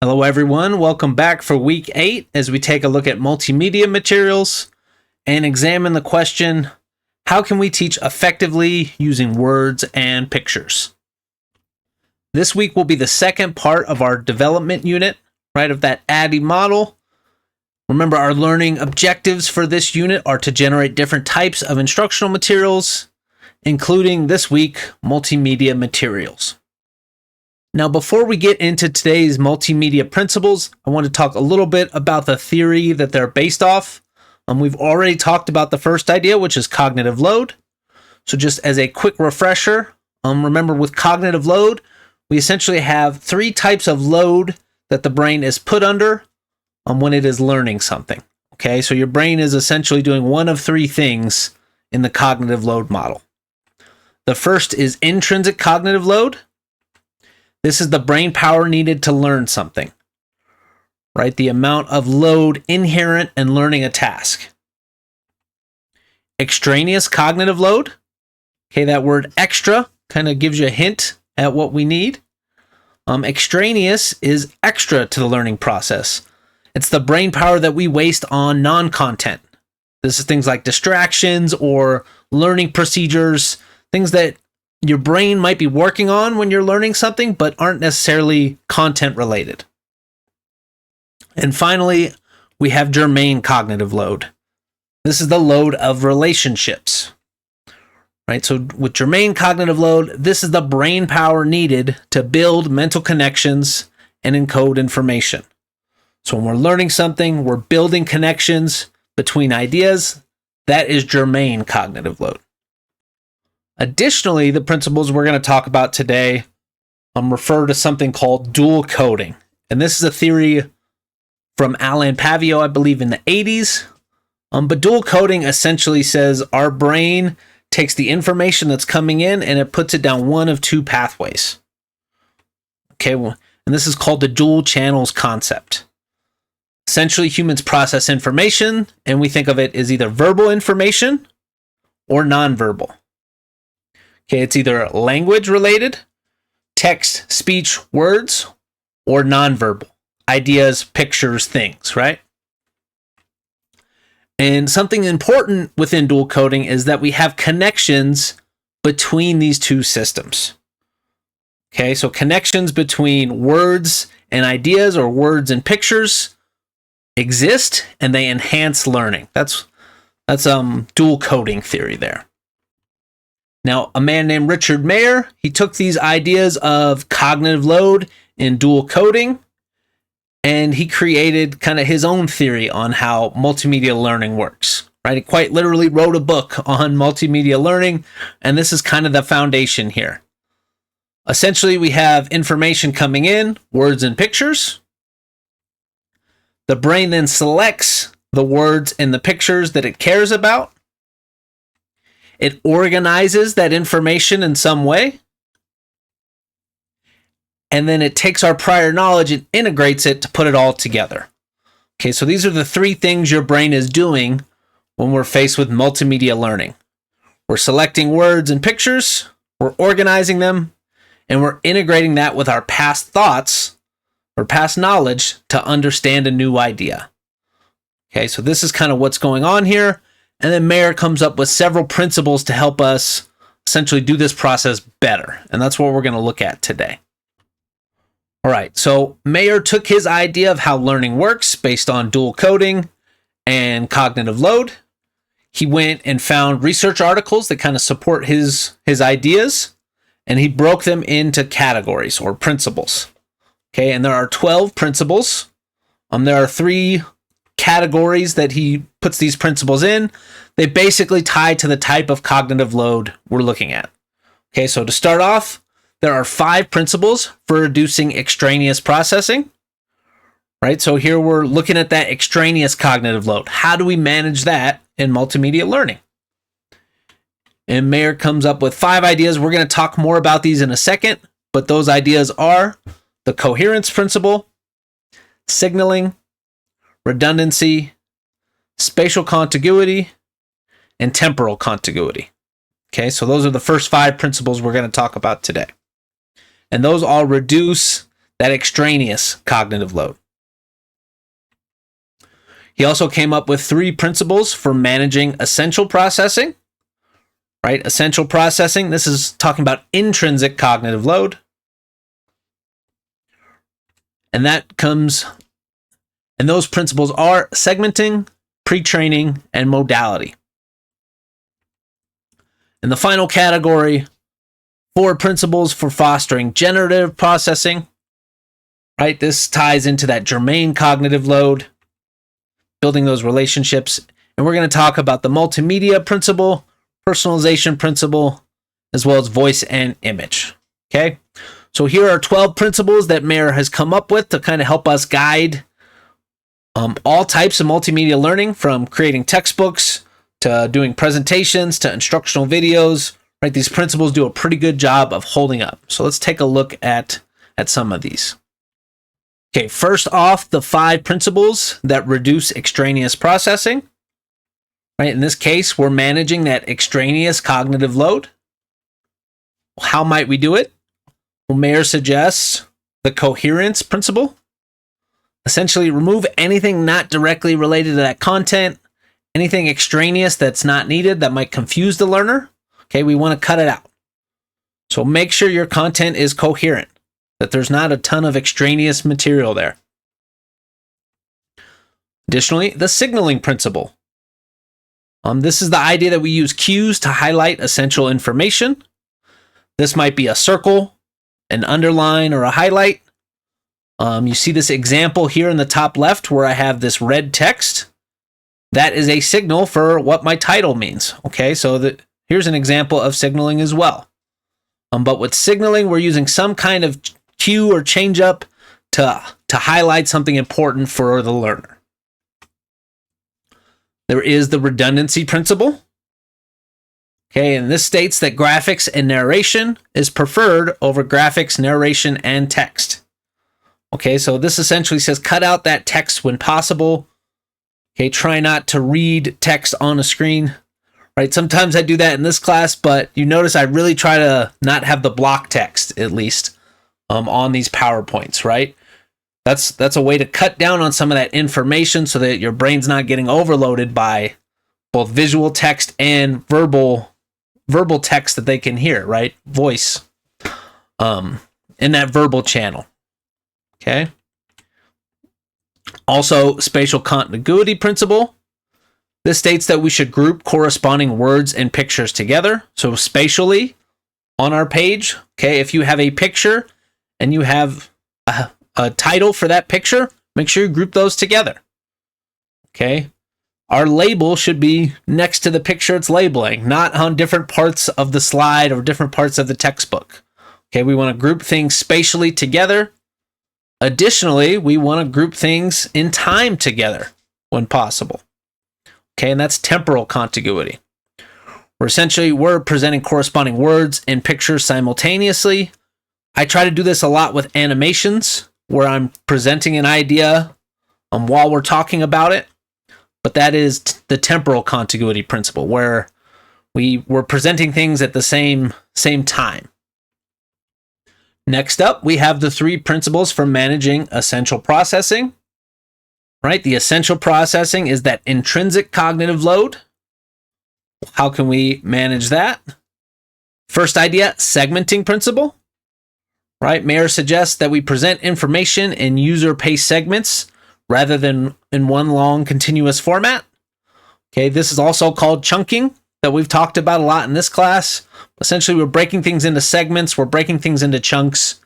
Hello, everyone. Welcome back for week 8 as we take a look at multimedia materials and examine the question, how can we teach effectively using words and pictures? This week will be the second part of our development unit, right, of that ADDIE model. Remember, our learning objectives for this unit are to generate different types of instructional materials, including this week, multimedia materials. Now, before we get into today's multimedia principles, I want to talk a little bit about the theory that they're based off. We've already talked about the first idea, which is cognitive load. So just as a quick refresher, remember with cognitive load, we essentially have 3 types of load that the brain is put under when it is learning something. Okay, so your brain is essentially doing one of 3 things in the cognitive load model. The first is intrinsic cognitive load. This is the brain power needed to learn something, right? The amount of load inherent in learning a task. Extraneous cognitive load. Okay, that word extra kind of gives you a hint at what we need. Extraneous is extra to the learning process. It's the brain power that we waste on non-content. This is things like distractions or learning procedures, things that your brain might be working on when you're learning something, but aren't necessarily content related. And finally, we have germane cognitive load. This is the load of relationships. Right? So with germane cognitive load, this is the brain power needed to build mental connections and encode information. So when we're learning something, we're building connections between ideas. That is germane cognitive load. Additionally, the principles we're going to talk about today refer to something called dual coding. And this is a theory from Alain Pavio, I believe, in the 80s. But dual coding essentially says our brain takes the information that's coming in and it puts it down one of 2 pathways. Okay, and this is called the dual channels concept. Essentially, humans process information, and we think of it as either verbal information or nonverbal. Okay, it's either language related, text, speech, words, or nonverbal, ideas, pictures, things, right? And something important within dual coding is that we have connections between these 2 systems. Okay, so connections between words and ideas or words and pictures exist and they enhance learning. That's dual coding theory there. Now, a man named Richard Mayer, he took these ideas of cognitive load and dual coding, and he created kind of his own theory on how multimedia learning works. Right? He quite literally wrote a book on multimedia learning, and this is kind of the foundation here. Essentially, we have information coming in, words and pictures. The brain then selects the words and the pictures that it cares about. It organizes that information in some way. And then it takes our prior knowledge and integrates it to put it all together. Okay, so these are the 3 things your brain is doing when we're faced with multimedia learning. We're selecting words and pictures, we're organizing them, and we're integrating that with our past thoughts or past knowledge to understand a new idea. Okay, so this is kind of what's going on here. And then Mayer comes up with several principles to help us essentially do this process better. And that's what we're going to look at today. All right, so Mayer took his idea of how learning works based on dual coding and cognitive load. He went and found research articles that kind of support his ideas, and he broke them into categories or principles. Okay, and there are 12 principles. There are 3 categories that he puts these principles in. They basically tie to the type of cognitive load we're looking at. Okay, so to start off, there are 5 principles for reducing extraneous processing. Right, so here we're looking at that extraneous cognitive load. How do we manage that in multimedia learning? And Mayer comes up with 5 ideas. We're going to talk more about these in a second, but those ideas are the coherence principle, signaling, redundancy, spatial contiguity, and temporal contiguity. Okay, so those are the first 5 principles we're going to talk about today. And those all reduce that extraneous cognitive load. He also came up with 3 principles for managing essential processing. Right? Essential processing, this is talking about intrinsic cognitive load. And those principles are segmenting, pre-training, and modality. In the final category, 4 principles for fostering generative processing. Right? This ties into that germane cognitive load, building those relationships. And we're going to talk about the multimedia principle, personalization principle, as well as voice and image. Okay, so here are 12 principles that Mayer has come up with to kind of help us guide all types of multimedia learning, from creating textbooks to doing presentations to instructional videos. Right, these principles do a pretty good job of holding up. So let's take a look at some of these. Okay, first off, the 5 principles that reduce extraneous processing. Right, in this case, we're managing that extraneous cognitive load. How might we do it? Well, Mayer suggests the coherence principle. Essentially, remove anything not directly related to that content, anything extraneous that's not needed that might confuse the learner. Okay, we want to cut it out. So make sure your content is coherent, that there's not a ton of extraneous material there. Additionally, the signaling principle. This is the idea that we use cues to highlight essential information. This might be a circle, an underline, or a highlight. You see this example here in the top left where I have this red text. That is a signal for what my title means. Okay, so here's an example of signaling as well. But with signaling, we're using some kind of cue or change up to highlight something important for the learner. There is the redundancy principle. Okay, and this states that graphics and narration is preferred over graphics, narration, and text. Okay, so this essentially says cut out that text when possible. Okay, try not to read text on a screen. Right, sometimes I do that in this class, but you notice I really try to not have the block text, at least, on these PowerPoints, right? That's a way to cut down on some of that information so that your brain's not getting overloaded by both visual text and verbal text that they can hear, right? Voice in that verbal channel. Okay. Also, spatial continuity principle. This states that we should group corresponding words and pictures together. So spatially on our page, okay, if you have a picture and you have a title for that picture, make sure you group those together. Okay. Our label should be next to the picture it's labeling, not on different parts of the slide or different parts of the textbook. Okay, we want to group things spatially together. Additionally, we want to group things in time together when possible. Okay, and that's temporal contiguity. We're presenting corresponding words and pictures simultaneously. I try to do this a lot with animations, where I'm presenting an idea while we're talking about it. But that is the temporal contiguity principle, where we're presenting things at the same time. Next up, we have the 3 principles for managing essential processing. Right? The essential processing is that intrinsic cognitive load. How can we manage that? First idea, segmenting principle. Right? Mayer suggests that we present information in user-paced segments rather than in one long continuous format. Okay, this is also called chunking, that we've talked about a lot in this class. Essentially, we're breaking things into segments, we're breaking things into chunks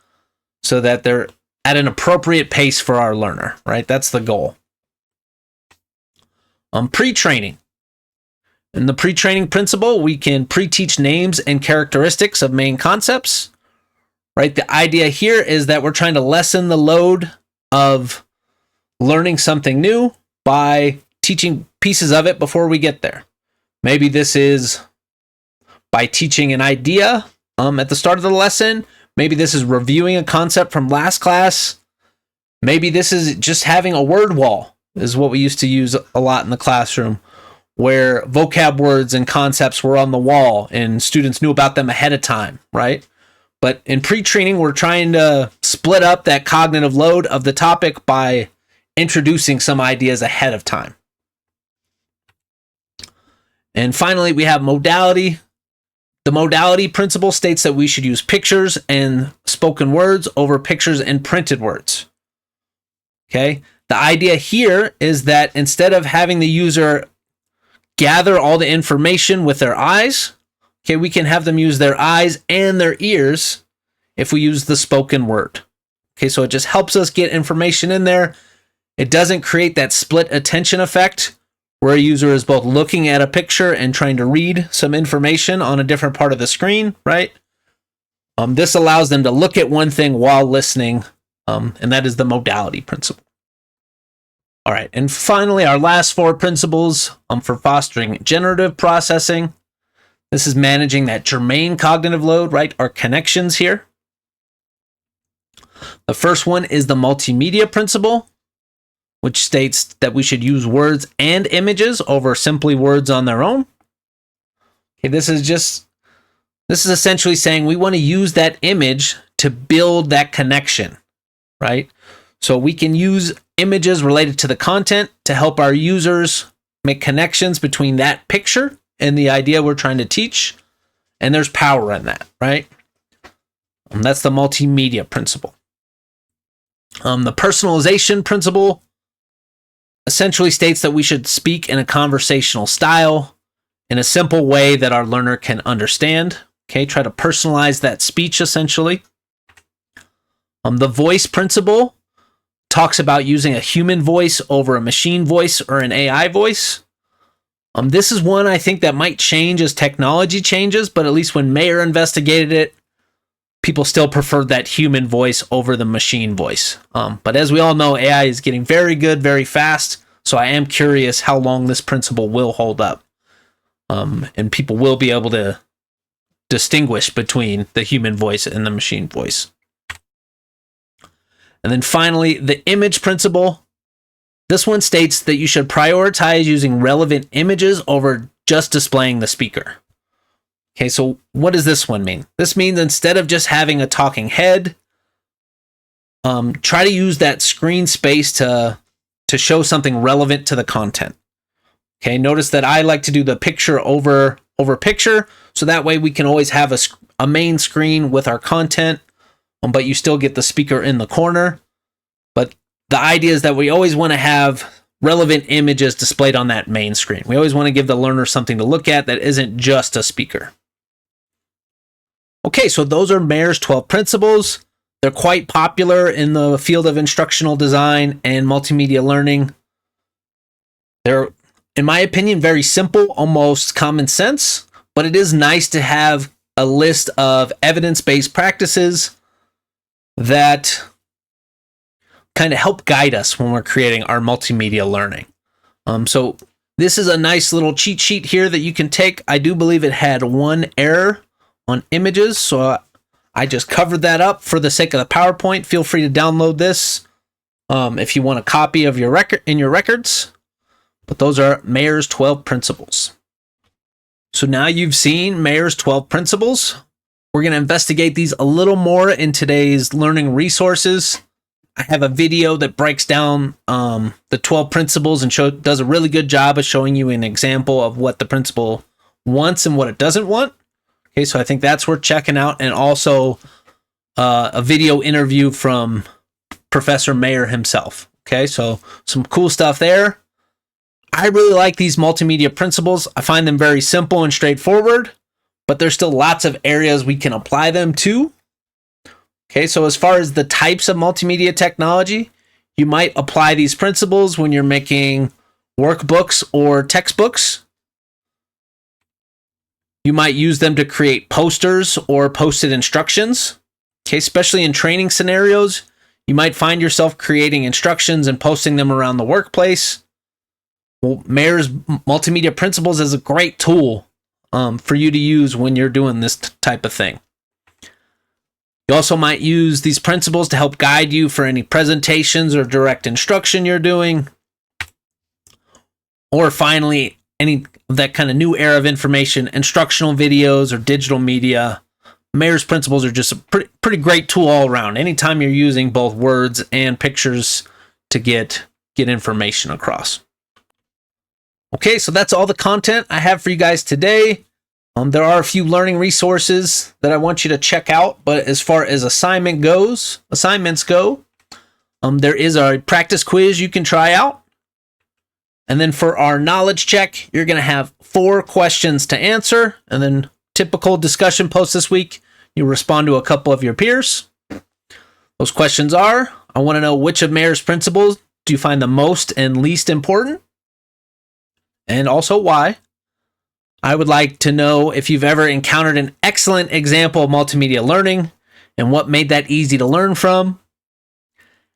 so that they're at an appropriate pace for our learner, right? That's the goal. Pre-training. In the pre-training principle, we can pre-teach names and characteristics of main concepts. Right? The idea here is that we're trying to lessen the load of learning something new by teaching pieces of it before we get there. Maybe this is by teaching an idea at the start of the lesson. Maybe this is reviewing a concept from last class. Maybe this is just having a word wall, is what we used to use a lot in the classroom, where vocab words and concepts were on the wall and students knew about them ahead of time, right? But in pre-training, we're trying to split up that cognitive load of the topic by introducing some ideas ahead of time. And finally, we have modality. The modality principle states that we should use pictures and spoken words over pictures and printed words. Okay? The idea here is that instead of having the user gather all the information with their eyes, okay, we can have them use their eyes and their ears if we use the spoken word. Okay, so it just helps us get information in there. It doesn't create that split attention effect where a user is both looking at a picture and trying to read some information on a different part of the screen, right? This allows them to look at one thing while listening, and that is the modality principle. All right, and finally, our last four principles for fostering generative processing. This is managing that germane cognitive load, right? Our connections here. The first one is the multimedia principle, which states that we should use words and images over simply words on their own. Okay, this is essentially saying we want to use that image to build that connection, right? So we can use images related to the content to help our users make connections between that picture and the idea we're trying to teach, and there's power in that, right? And that's the multimedia principle. The personalization principle essentially states that we should speak in a conversational style in a simple way that our learner can understand. Okay, try to personalize that speech essentially. The voice principle talks about using a human voice over a machine voice or an AI voice. This is one I think that might change as technology changes, but at least when Mayer investigated it, people still preferred that human voice over the machine voice. But as we all know, AI is getting very good, very fast, so I am curious how long this principle will hold up. And people will be able to distinguish between the human voice and the machine voice. And then finally, the image principle. This one states that you should prioritize using relevant images over just displaying the speaker. Okay, so what does this one mean? This means instead of just having a talking head, try to use that screen space to show something relevant to the content. Okay, notice that I like to do the picture over picture, so that way we can always have a main screen with our content, but you still get the speaker in the corner. But the idea is that we always want to have relevant images displayed on that main screen. We always want to give the learner something to look at that isn't just a speaker. Okay, so those are Mayer's 12 principles. They're quite popular in the field of instructional design and multimedia learning. They're, in my opinion, very simple, almost common sense, but it is nice to have a list of evidence-based practices that kind of help guide us when we're creating our multimedia learning. So this is a nice little cheat sheet here that you can take. I do believe it had one error on images, so I just covered that up for the sake of the PowerPoint. Feel free to download this if you want a copy of your record in your records. But those are Mayer's 12 principles. So now you've seen Mayer's 12 principles. We're going to investigate these a little more in today's learning resources. I have a video that breaks down the 12 principles and does a really good job of showing you an example of what the principle wants and what it doesn't want. Okay, so I think that's worth checking out, and also a video interview from Professor Mayer himself. Okay, so some cool stuff there. I really like these multimedia principles. I find them very simple and straightforward, but there's still lots of areas we can apply them to. Okay, so as far as the types of multimedia technology, you might apply these principles when you're making workbooks or textbooks. You might use them to create posters or posted instructions. Okay, especially in training scenarios, you might find yourself creating instructions and posting them around the workplace. Well, Mayer's multimedia principles is a great tool for you to use when you're doing this type of thing. You also might use these principles to help guide you for any presentations or direct instruction you're doing. Or finally, any of that kind of new era of information, instructional videos or digital media, Mayer's principles are just a pretty great tool all around. Anytime you're using both words and pictures to get information across. Okay, so that's all the content I have for you guys today. There are a few learning resources that I want you to check out, but as far as assignments go, there is a practice quiz you can try out. And then for our knowledge check, you're going to have 4 questions to answer, and then typical discussion post this week, you respond to a couple of your peers. Those questions are, I want to know which of Mayer's principles do you find the most and least important? And also why. I would like to know if you've ever encountered an excellent example of multimedia learning and what made that easy to learn from.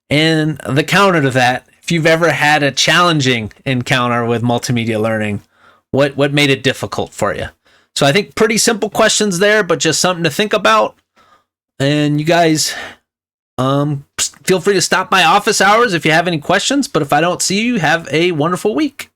And the counter to that, if you've ever had a challenging encounter with multimedia learning, what made it difficult for you? So I think pretty simple questions there, but just something to think about. And you guys, feel free to stop by office hours if you have any questions. But if I don't see you, have a wonderful week.